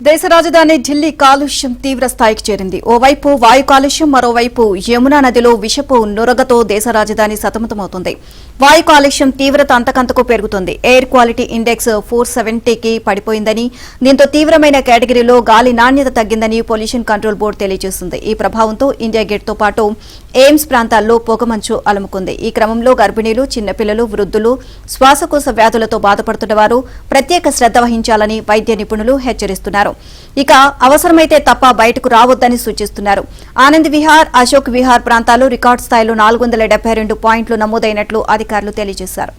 దేశ రాజధాని ఢిల్లీ కాలుష్యం తీవ్ర స్థాయికి చేరింది. ఓవైపు వాయు కాలుష్యం, మరోవైపు యమునా నదిలో విషపు నురగతో దేశ రాజధాని సతమతమవుతుంది. వాయు కాలుష్యం తీవ్రత అంతకంతకు పెరుగుతుంది. ఎయిర్ క్వాలిటీ ఇండెక్స్ 470కి పడిపోయిందని, దీంతో తీవ్రమైన కేటగిరీలో గాలి నాణ్యత తగ్గిందని పొల్యూషన్ కంట్రోల్ బోర్డు తెలియజేసింది. ఈ ప్రభావంతో ఇండియా గేట్తో పాటు ఎయిమ్స్ ప్రాంతాల్లో పొగమంచు అలుముకుంది. ఈ క్రమంలో గర్భిణీలు, చిన్నపిల్లలు, వృద్ధులు, శ్వాసకోశ వ్యాధులతో బాధపడుతున్న వారు ప్రత్యేక శ్రద్ధ వహించాలని వైద్య నిపుణులు హెచ్చరిస్తున్నారు. ఇక అవసరమైతే తప్ప బయటకు రావద్దని సూచిస్తున్నారు. ఆనంద్ విహార్, అశోక్ విహార్ ప్రాంతాల్లో రికార్డు స్థాయిలో 472 పాయింట్లు నమోదైనట్లు అధికారులు తెలియజేశారు.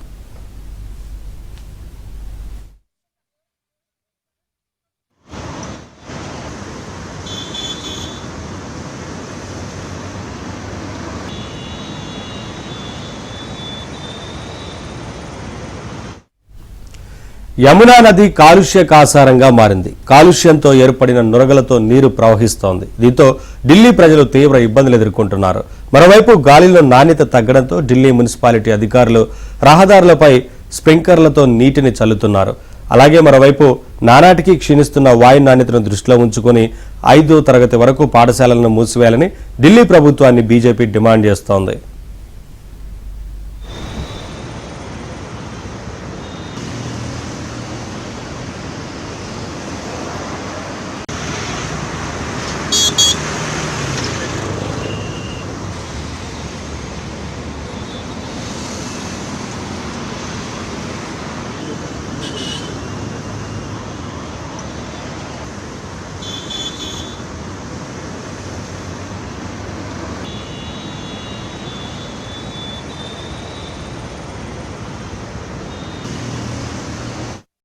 యమునా నది కాలుష్య కాసారంగా మారింది. కాలుష్యంతో ఏర్పడిన నురగలతో నీరు ప్రవహిస్తోంది. దీంతో ఢిల్లీ ప్రజలు తీవ్ర ఇబ్బందులు ఎదుర్కొంటున్నారు. మరోవైపు గాలిలో నాణ్యత తగ్గడంతో ఢిల్లీ మున్సిపాలిటీ అధికారులు రహదారులపై స్ప్రింక్లర్లతో నీటిని చల్లుతున్నారు. అలాగే మరోవైపు నానాటికి క్షీణిస్తున్న వాయు నాణ్యతను దృష్టిలో ఉంచుకుని 5వ తరగతి వరకు పాఠశాలలను మూసివేయాలని ఢిల్లీ ప్రభుత్వాన్ని బీజేపీ డిమాండ్ చేస్తోంది.